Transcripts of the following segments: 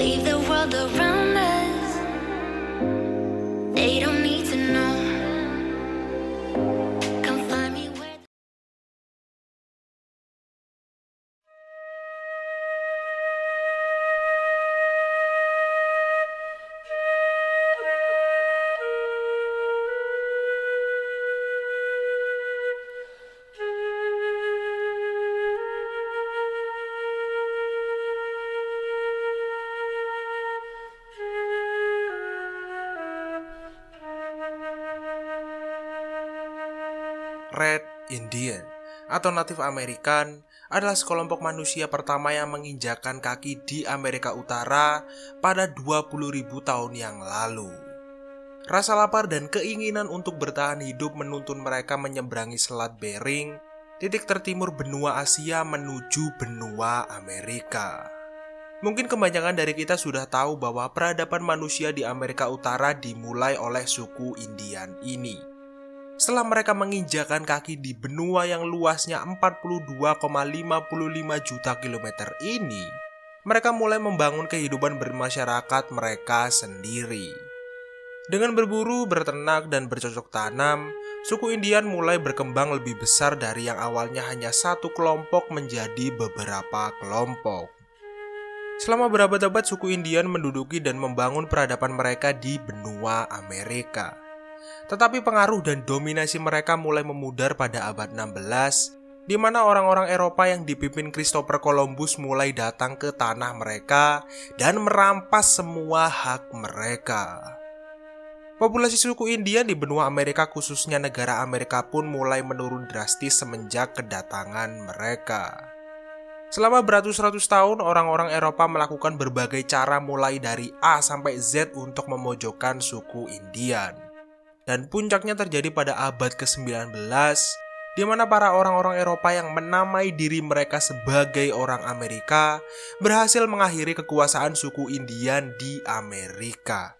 leave the world around us. They don't need to know. Come find me where. Red Indian atau Native American adalah sekelompok manusia pertama yang menginjakkan kaki di Amerika Utara pada 20.000 tahun yang lalu. Rasa lapar dan keinginan untuk bertahan hidup menuntun mereka menyeberangi Selat Bering, titik tertimur benua Asia menuju benua Amerika. Mungkin kebanyakan dari kita sudah tahu bahwa peradaban manusia di Amerika Utara dimulai oleh suku Indian ini. Setelah mereka menginjakan kaki di benua yang luasnya 42,55 juta kilometer ini, mereka mulai membangun kehidupan bermasyarakat mereka sendiri. Dengan berburu, berternak, dan bercocok tanam, suku Indian mulai berkembang lebih besar dari yang awalnya hanya satu kelompok menjadi beberapa kelompok. Selama berabad-abad suku Indian menduduki dan membangun peradaban mereka di benua Amerika. Tetapi pengaruh dan dominasi mereka mulai memudar pada abad 16, di mana orang-orang Eropa yang dipimpin Christopher Columbus mulai datang ke tanah mereka dan merampas semua hak mereka. Populasi suku Indian di benua Amerika, khususnya negara Amerika, pun mulai menurun drastis semenjak kedatangan mereka. Selama beratus-ratus tahun, orang-orang Eropa melakukan berbagai cara mulai dari A sampai Z untuk memojokkan suku Indian. Dan puncaknya terjadi pada abad ke-19, di mana para orang-orang Eropa yang menamai diri mereka sebagai orang Amerika berhasil mengakhiri kekuasaan suku Indian di Amerika.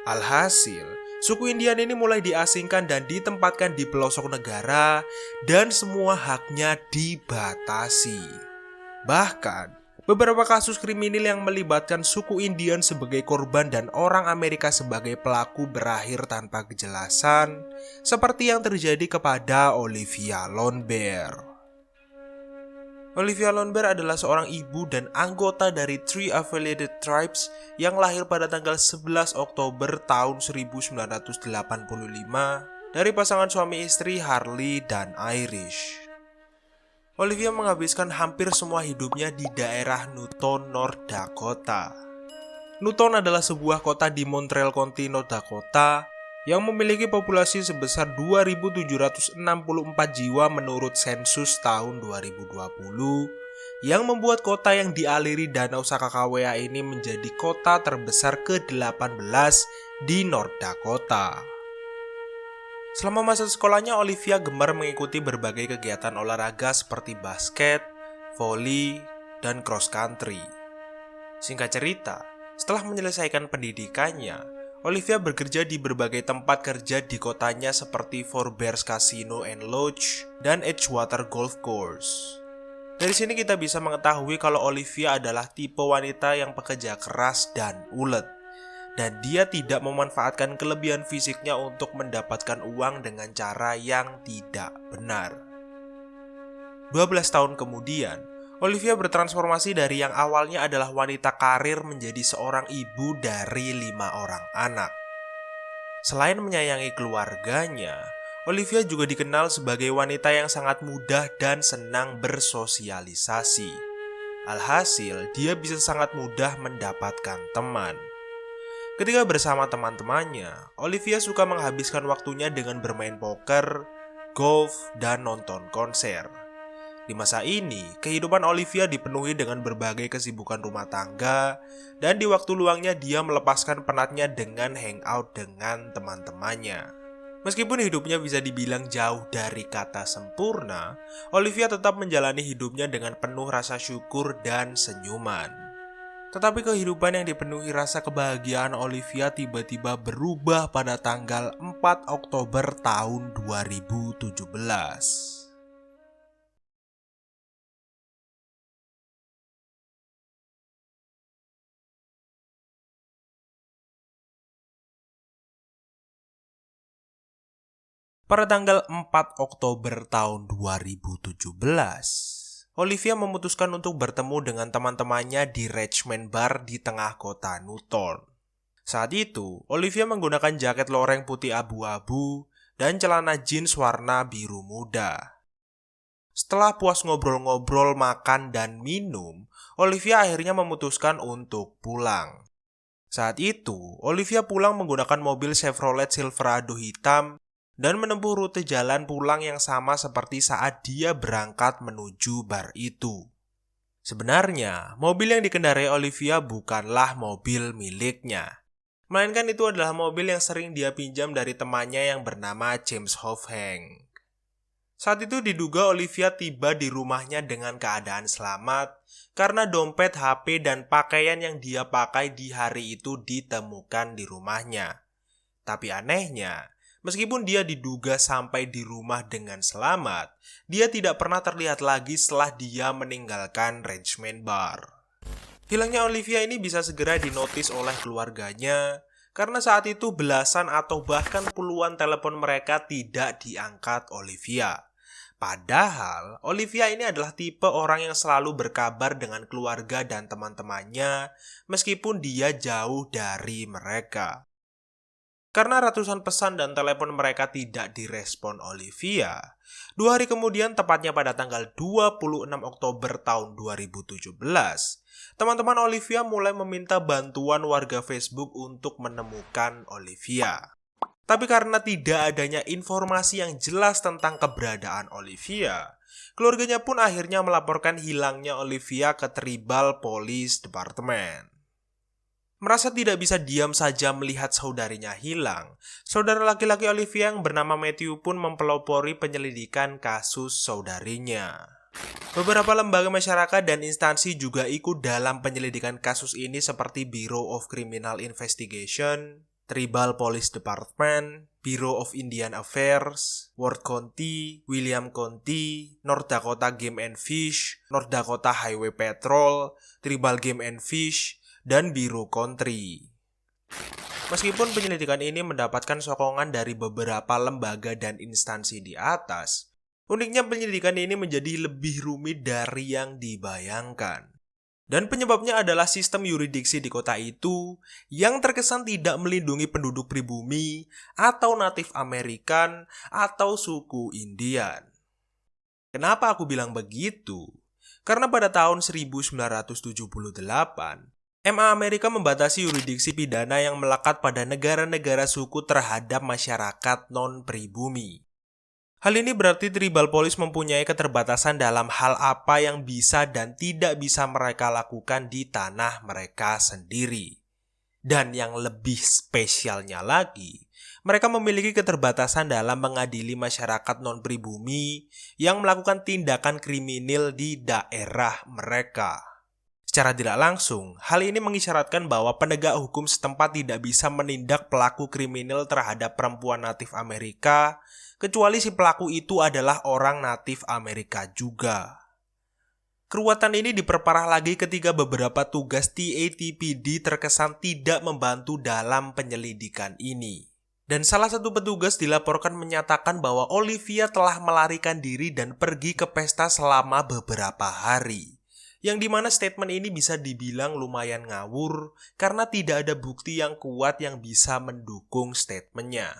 Alhasil, suku Indian ini mulai diasingkan dan ditempatkan di pelosok negara dan semua haknya dibatasi. Bahkan, beberapa kasus kriminal yang melibatkan suku Indian sebagai korban dan orang Amerika sebagai pelaku berakhir tanpa kejelasan, seperti yang terjadi kepada Olivia Lombard. Olivia Lombard adalah seorang ibu dan anggota dari Three Affiliated Tribes yang lahir pada tanggal 11 Oktober tahun 1985 dari pasangan suami istri Harley dan Irish. Olivia menghabiskan hampir semua hidupnya di daerah Newton, North Dakota. Newton adalah sebuah kota di Montreal County, North Dakota yang memiliki populasi sebesar 2.764 jiwa menurut sensus tahun 2020, yang membuat kota yang dialiri Danau Sakakawea ini menjadi kota terbesar ke-18 di North Dakota. Selama masa sekolahnya, Olivia gemar mengikuti berbagai kegiatan olahraga seperti basket, voli, dan cross country. Singkat cerita, setelah menyelesaikan pendidikannya, Olivia bekerja di berbagai tempat kerja di kotanya seperti Four Bears Casino and Lodge dan Edgewater Golf Course. Dari sini kita bisa mengetahui kalau Olivia adalah tipe wanita yang pekerja keras dan ulet. Dan dia tidak memanfaatkan kelebihan fisiknya untuk mendapatkan uang dengan cara yang tidak benar. 12 tahun kemudian, Olivia bertransformasi dari yang awalnya adalah wanita karir menjadi seorang ibu dari 5 orang anak. Selain menyayangi keluarganya, Olivia juga dikenal sebagai wanita yang sangat mudah dan senang bersosialisasi. Alhasil, dia bisa sangat mudah mendapatkan teman. Ketika bersama teman-temannya, Olivia suka menghabiskan waktunya dengan bermain poker, golf, dan nonton konser. Di masa ini, kehidupan Olivia dipenuhi dengan berbagai kesibukan rumah tangga, dan di waktu luangnya dia melepaskan penatnya dengan hangout dengan teman-temannya. Meskipun hidupnya bisa dibilang jauh dari kata sempurna, Olivia tetap menjalani hidupnya dengan penuh rasa syukur dan senyuman. Tetapi kehidupan yang dipenuhi rasa kebahagiaan Olivia tiba-tiba berubah pada tanggal 4 Oktober tahun 2017. Pada tanggal 4 Oktober tahun 2017, Olivia memutuskan untuk bertemu dengan teman-temannya di Richmond Bar di tengah kota Newton. Saat itu, Olivia menggunakan jaket loreng putih abu-abu dan celana jeans warna biru muda. Setelah puas ngobrol-ngobrol, makan, dan minum, Olivia akhirnya memutuskan untuk pulang. Saat itu, Olivia pulang menggunakan mobil Chevrolet Silverado hitam dan menempuh rute jalan pulang yang sama seperti saat dia berangkat menuju bar itu. Sebenarnya, mobil yang dikendarai Olivia bukanlah mobil miliknya, melainkan itu adalah mobil yang sering dia pinjam dari temannya yang bernama James Hofhang. Saat itu diduga Olivia tiba di rumahnya dengan keadaan selamat karena dompet, HP, dan pakaian yang dia pakai di hari itu ditemukan di rumahnya. Tapi anehnya, meskipun dia diduga sampai di rumah dengan selamat, dia tidak pernah terlihat lagi setelah dia meninggalkan Richmond Bar. Hilangnya Olivia ini bisa segera dinotis oleh keluarganya, karena saat itu belasan atau bahkan puluhan telepon mereka tidak diangkat Olivia. Padahal, Olivia ini adalah tipe orang yang selalu berkabar dengan keluarga dan teman-temannya, meskipun dia jauh dari mereka. Karena ratusan pesan dan telepon mereka tidak direspon Olivia, 2 hari kemudian, tepatnya pada tanggal 26 Oktober tahun 2017, teman-teman Olivia mulai meminta bantuan warga Facebook untuk menemukan Olivia. Tapi karena tidak adanya informasi yang jelas tentang keberadaan Olivia, keluarganya pun akhirnya melaporkan hilangnya Olivia ke Tribal Police Department. Merasa tidak bisa diam saja melihat saudarinya hilang, saudara laki-laki Olivia yang bernama Matthew pun mempelopori penyelidikan kasus saudarinya. Beberapa lembaga masyarakat dan instansi juga ikut dalam penyelidikan kasus ini seperti Bureau of Criminal Investigation, Tribal Police Department, Bureau of Indian Affairs, Ward County, William County, North Dakota Game and Fish, North Dakota Highway Patrol, Tribal Game and Fish, dan Bureau Country. Meskipun penyelidikan ini mendapatkan sokongan dari beberapa lembaga dan instansi di atas, uniknya penyelidikan ini menjadi lebih rumit dari yang dibayangkan. Dan penyebabnya adalah sistem yurisdiksi di kota itu yang terkesan tidak melindungi penduduk pribumi atau Native American atau suku Indian. Kenapa aku bilang begitu? Karena pada tahun 1978, MA Amerika membatasi yurisdiksi pidana yang melekat pada negara-negara suku terhadap masyarakat non-pribumi. Hal ini berarti Tribal Police mempunyai keterbatasan dalam hal apa yang bisa dan tidak bisa mereka lakukan di tanah mereka sendiri. Dan yang lebih spesialnya lagi, mereka memiliki keterbatasan dalam mengadili masyarakat non-pribumi yang melakukan tindakan kriminal di daerah mereka. Secara tidak langsung, hal ini mengisyaratkan bahwa penegak hukum setempat tidak bisa menindak pelaku kriminal terhadap perempuan Natif Amerika, kecuali si pelaku itu adalah orang Natif Amerika juga. Keruwetan ini diperparah lagi ketika beberapa tugas TATPD terkesan tidak membantu dalam penyelidikan ini. Dan salah satu petugas dilaporkan menyatakan bahwa Olivia telah melarikan diri dan pergi ke pesta selama beberapa hari. Yang dimana statement ini bisa dibilang lumayan ngawur karena tidak ada bukti yang kuat yang bisa mendukung statementnya.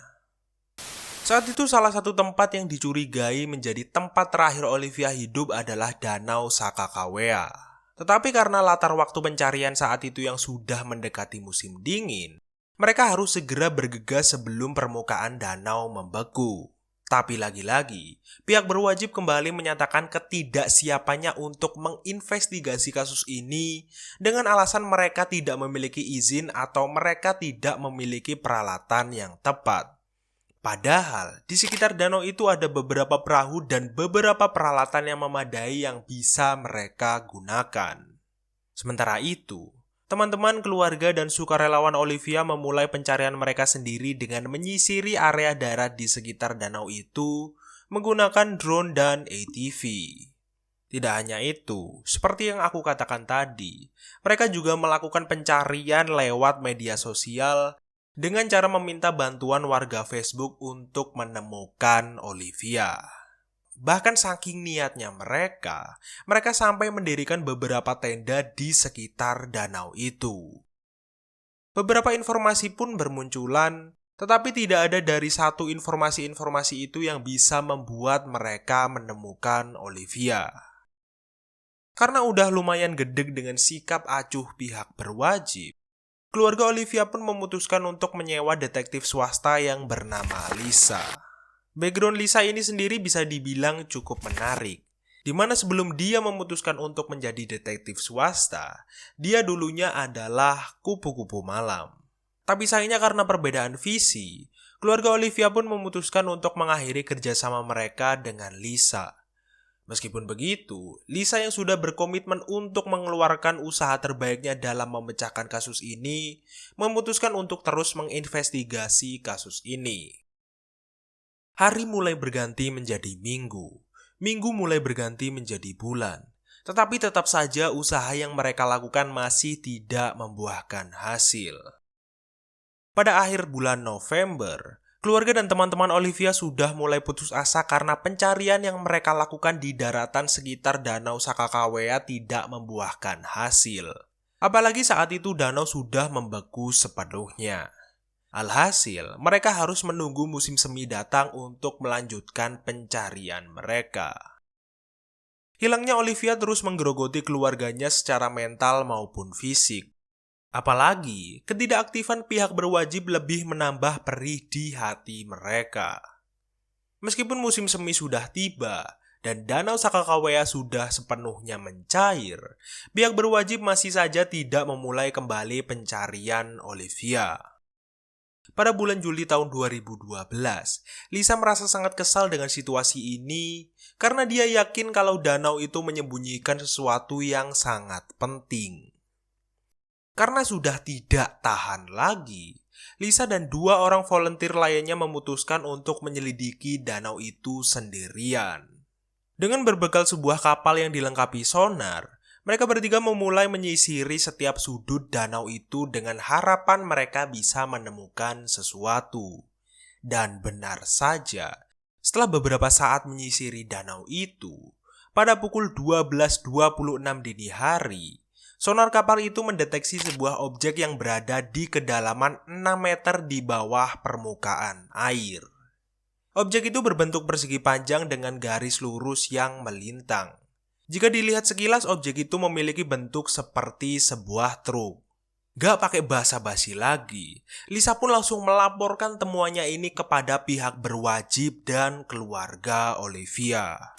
Saat itu salah satu tempat yang dicurigai menjadi tempat terakhir Olivia hidup adalah Danau Sakakawea. Tetapi karena latar waktu pencarian saat itu yang sudah mendekati musim dingin, mereka harus segera bergegas sebelum permukaan danau membeku. Tapi lagi-lagi, pihak berwajib kembali menyatakan ketidaksiapannya untuk menginvestigasi kasus ini dengan alasan mereka tidak memiliki izin atau mereka tidak memiliki peralatan yang tepat. Padahal, di sekitar danau itu ada beberapa perahu dan beberapa peralatan yang memadai yang bisa mereka gunakan. Sementara itu, teman-teman, keluarga, dan sukarelawan Olivia memulai pencarian mereka sendiri dengan menyisiri area darat di sekitar danau itu menggunakan drone dan ATV. Tidak hanya itu, seperti yang aku katakan tadi, mereka juga melakukan pencarian lewat media sosial dengan cara meminta bantuan warga Facebook untuk menemukan Olivia. Bahkan saking niatnya mereka sampai mendirikan beberapa tenda di sekitar danau itu. Beberapa informasi pun bermunculan, tetapi tidak ada dari satu informasi-informasi itu yang bisa membuat mereka menemukan Olivia. Karena udah lumayan gedeg dengan sikap acuh pihak berwajib, keluarga Olivia pun memutuskan untuk menyewa detektif swasta yang bernama Lisa. Background Lisa ini sendiri bisa dibilang cukup menarik, di mana sebelum dia memutuskan untuk menjadi detektif swasta, dia dulunya adalah kupu-kupu malam. Tapi sayangnya karena perbedaan visi, keluarga Olivia pun memutuskan untuk mengakhiri kerjasama mereka dengan Lisa. Meskipun begitu, Lisa yang sudah berkomitmen untuk mengeluarkan usaha terbaiknya dalam memecahkan kasus ini, memutuskan untuk terus menginvestigasi kasus ini. Hari mulai berganti menjadi minggu. Minggu mulai berganti menjadi bulan. Tetapi tetap saja usaha yang mereka lakukan masih tidak membuahkan hasil. Pada akhir bulan November, keluarga dan teman-teman Olivia sudah mulai putus asa karena pencarian yang mereka lakukan di daratan sekitar Danau Sakakawea tidak membuahkan hasil. Apalagi saat itu danau sudah membeku sepenuhnya. Alhasil, mereka harus menunggu musim semi datang untuk melanjutkan pencarian mereka. Hilangnya Olivia terus menggerogoti keluarganya secara mental maupun fisik. Apalagi, ketidakaktifan pihak berwajib lebih menambah perih di hati mereka. Meskipun musim semi sudah tiba, dan Danau Sakakawea sudah sepenuhnya mencair, pihak berwajib masih saja tidak memulai kembali pencarian Olivia. Pada bulan Juli tahun 2012, Lisa merasa sangat kesal dengan situasi ini karena dia yakin kalau danau itu menyembunyikan sesuatu yang sangat penting. Karena sudah tidak tahan lagi, Lisa dan 2 orang volunteer lainnya memutuskan untuk menyelidiki danau itu sendirian. Dengan berbekal sebuah kapal yang dilengkapi sonar, mereka bertiga memulai menyisiri setiap sudut danau itu dengan harapan mereka bisa menemukan sesuatu. Dan benar saja, setelah beberapa saat menyisiri danau itu, pada pukul 12.26 dini hari, sonar kapal itu mendeteksi sebuah objek yang berada di kedalaman 6 meter di bawah permukaan air. Objek itu berbentuk persegi panjang dengan garis lurus yang melintang. Jika dilihat sekilas, objek itu memiliki bentuk seperti sebuah truk. Gak pakai basa-basi lagi, Lisa pun langsung melaporkan temuannya ini kepada pihak berwajib dan keluarga Olivia.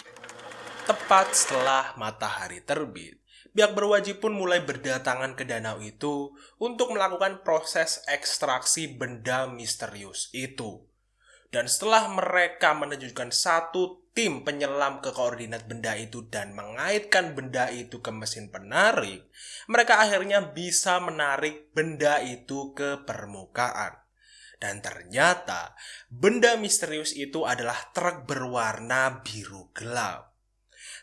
Tepat setelah matahari terbit, pihak berwajib pun mulai berdatangan ke danau itu untuk melakukan proses ekstraksi benda misterius itu. Dan setelah mereka menunjukkan satu tim penyelam ke koordinat benda itu dan mengaitkan benda itu ke mesin penarik, mereka akhirnya bisa menarik benda itu ke permukaan. Dan ternyata benda misterius itu adalah truk berwarna biru gelap.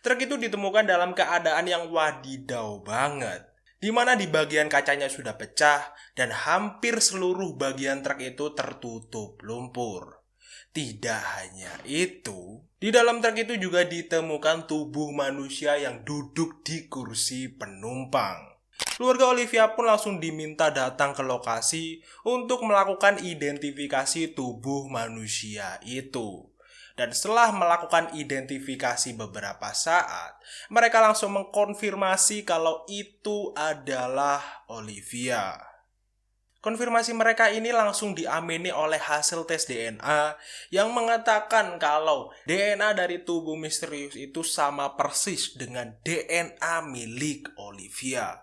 Truk itu ditemukan dalam keadaan yang wadidaw banget, di mana di bagian kacanya sudah pecah dan hampir seluruh bagian truk itu tertutup lumpur. Tidak hanya itu, di dalam truk itu juga ditemukan tubuh manusia yang duduk di kursi penumpang. Keluarga Olivia pun langsung diminta datang ke lokasi untuk melakukan identifikasi tubuh manusia itu. Dan setelah melakukan identifikasi beberapa saat, mereka langsung mengkonfirmasi kalau itu adalah Olivia. Konfirmasi mereka ini langsung diamini oleh hasil tes DNA yang mengatakan kalau DNA dari tubuh misterius itu sama persis dengan DNA milik Olivia.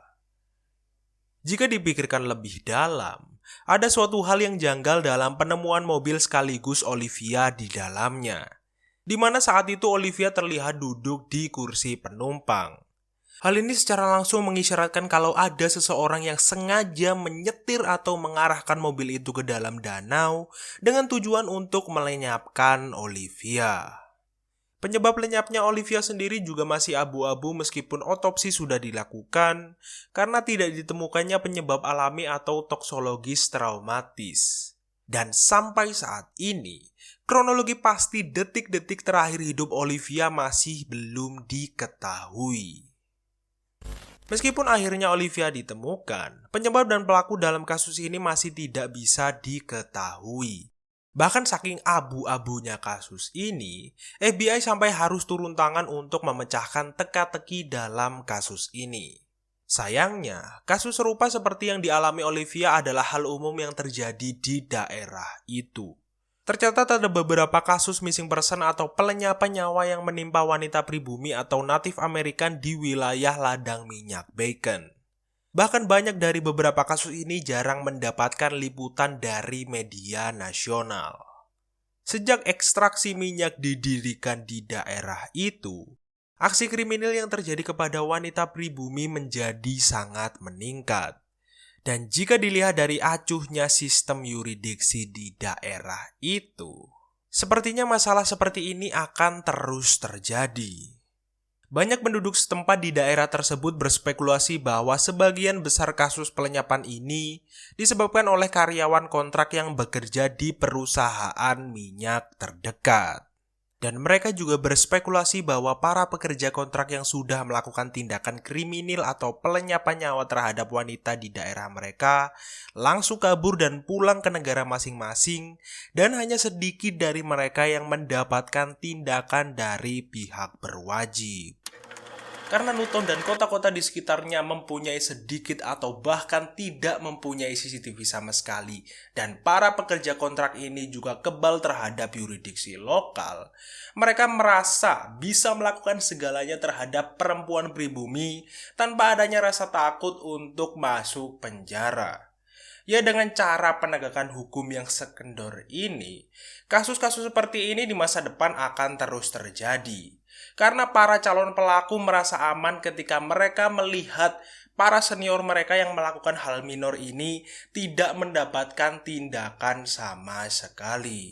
Jika dipikirkan lebih dalam, ada suatu hal yang janggal dalam penemuan mobil sekaligus Olivia di dalamnya, di mana saat itu Olivia terlihat duduk di kursi penumpang. Hal ini secara langsung mengisyaratkan kalau ada seseorang yang sengaja menyetir atau mengarahkan mobil itu ke dalam danau dengan tujuan untuk melenyapkan Olivia. Penyebab lenyapnya Olivia sendiri juga masih abu-abu meskipun otopsi sudah dilakukan karena tidak ditemukannya penyebab alami atau toksologis traumatis. Dan sampai saat ini, kronologi pasti detik-detik terakhir hidup Olivia masih belum diketahui. Meskipun akhirnya Olivia ditemukan, penyebab dan pelaku dalam kasus ini masih tidak bisa diketahui. Bahkan saking abu-abunya kasus ini, FBI sampai harus turun tangan untuk memecahkan teka-teki dalam kasus ini. Sayangnya, kasus serupa seperti yang dialami Olivia adalah hal umum yang terjadi di daerah itu. Tercatat ada beberapa kasus missing person atau pelenyapan nyawa yang menimpa wanita pribumi atau Native American di wilayah ladang minyak Bacon. Bahkan banyak dari beberapa kasus ini jarang mendapatkan liputan dari media nasional. Sejak ekstraksi minyak didirikan di daerah itu, aksi kriminal yang terjadi kepada wanita pribumi menjadi sangat meningkat. Dan jika dilihat dari acuhnya sistem yurisdiksi di daerah itu, sepertinya masalah seperti ini akan terus terjadi. Banyak penduduk setempat di daerah tersebut berspekulasi bahwa sebagian besar kasus pelenyapan ini disebabkan oleh karyawan kontrak yang bekerja di perusahaan minyak terdekat. Dan mereka juga berspekulasi bahwa para pekerja kontrak yang sudah melakukan tindakan kriminal atau pelenyapan nyawa terhadap wanita di daerah mereka langsung kabur dan pulang ke negara masing-masing, dan hanya sedikit dari mereka yang mendapatkan tindakan dari pihak berwajib. Karena Newton dan kota-kota di sekitarnya mempunyai sedikit atau bahkan tidak mempunyai CCTV sama sekali, dan para pekerja kontrak ini juga kebal terhadap yurisdiksi lokal, mereka merasa bisa melakukan segalanya terhadap perempuan pribumi tanpa adanya rasa takut untuk masuk penjara. Ya, dengan cara penegakan hukum yang sekendor ini, kasus-kasus seperti ini di masa depan akan terus terjadi. Karena para calon pelaku merasa aman ketika mereka melihat para senior mereka yang melakukan hal minor ini tidak mendapatkan tindakan sama sekali.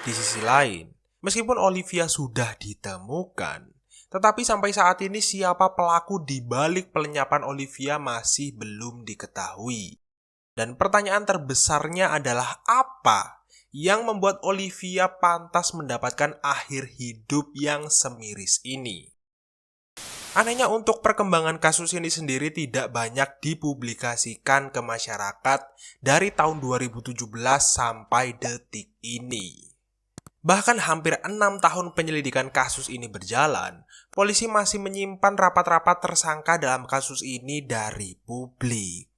Di sisi lain, meskipun Olivia sudah ditemukan, tetapi sampai saat ini siapa pelaku di balik pelenyapan Olivia masih belum diketahui. Dan pertanyaan terbesarnya adalah apa yang membuat Olivia pantas mendapatkan akhir hidup yang semiris ini. Anehnya untuk perkembangan kasus ini sendiri tidak banyak dipublikasikan ke masyarakat dari tahun 2017 sampai detik ini. Bahkan hampir 6 tahun penyelidikan kasus ini berjalan, polisi masih menyimpan rapat-rapat tersangka dalam kasus ini dari publik.